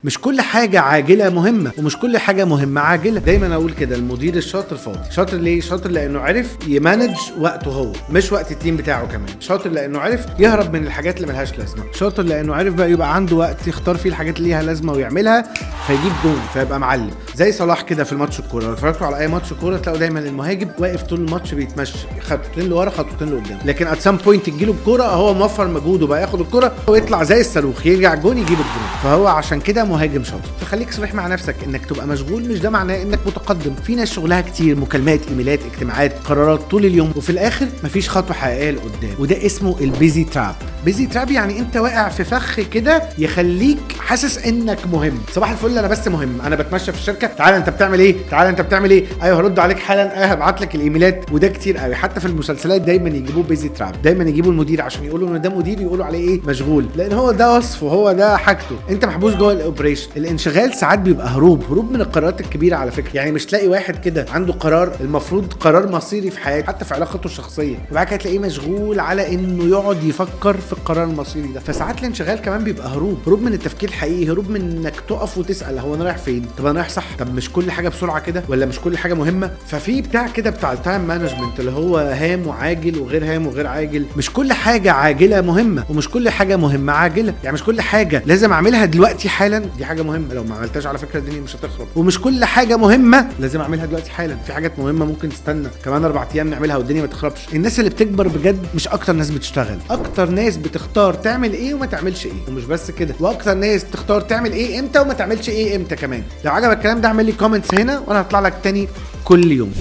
مش كل حاجة عاجلة مهمة، ومش كل حاجة مهمة عاجلة. دايما اقول كده، المدير الشاطر فاضي. شاطر ليه؟ شاطر لانه عرف يمانج وقته هو، مش وقت التيم بتاعه كمان. شاطر لانه عرف يهرب من الحاجات اللي ملهاش لازمة. شاطر لانه عرف بقى يبقى عنده وقت يختار فيه الحاجات اللي ليها لازمة ويعملها، فيجيب جون، فيبقى معلم. زي صلاح كده في الماتش الكورة. لو اتفرجتوا على اي ماتش كورة تلاقوا دايما المهاجم واقف طول الماتش بيتمشى خطوتين لورا خطوتين لقدام، لكن ات سام بوينت تجيله الكورة هو موفر مجهوده بقى ياخد الكورة ويطلع زي الصاروخ يرجع الجون يجيب الجون. فهو عشان كده مهاجم شاطر. خليك صريح مع نفسك. انك تبقى مشغول مش ده معناه انك متقدم. في ناس شغلها كتير، مكالمات، ايميلات، اجتماعات، قرارات طول اليوم، وفي الاخر مفيش خطوه حقيقيه لقدام. وده اسمه البيزي تراب. بيزي تراب يعني انت واقع في فخ كده يخليك حاسس انك مهم. صباح الفل، انا بس مهم، انا بتمشى في الشركه، تعالى انت بتعمل ايه، تعالى انت بتعمل ايه، ايوه هرد عليك حالا، ايوه هبعت لك الايميلات. وده كتير قوي. حتى في المسلسلات دايما يجيبوه بيزي تراب. دايما يجيبوا المدير عشان يقولوا ان ده مدير، يقولوا عليه ايه، مشغول، لان هو ده وصفه، هو ده حاجته. انت محبوس جوه الاوبريشن. الانشغال ساعات بيبقى هروب من القرارات الكبيره. على فكره يعني مش تلاقي واحد كده عنده قرار المفروض قرار مصيري في حياته، حتى في علاقته الشخصيه، وبعد كده تلاقيه مشغول على انه يقعد يفكر في القرار المصيري ده. فساعات الانشغال كمان بيبقى هروب من التفكير الحقيقي، هروب من انك تقف وتسال هو انا رايح فين، طب انا رايح صح، طب مش كل حاجه بسرعه كده، ولا مش كل حاجه مهمه. ففي بتاع كده بتاع التايم مانجمنت اللي هو هام وعاجل وغير هام وغير عاجل. مش كل حاجه عاجله مهمه، ومش كل حاجه مهمه عاجله. يعني مش كل حاجه لازم اعملها دلوقتي حالا، دي حاجه مهمه، لو ما عملتهاش على فكره الدنيا مش هتخرب. ومش كل حاجه مهمه لازم اعملها دلوقتي حالا. في حاجات مهمه ممكن تستنى كمان 4 ايام نعملها والدنيا ما تخربش. الناس اللي بتكبر بجد مش اكتر ناس بتشتغل، اكتر ناس بتختار تعمل ايه وما تعملش ايه. ومش بس كده، واكتر ناس بتختار تعمل ايه امتى وما تعملش ايه امتى كمان. لو عجبك الكلام ده اعمل لي كومنتس هنا وانا هطلع لك تاني كل يوم.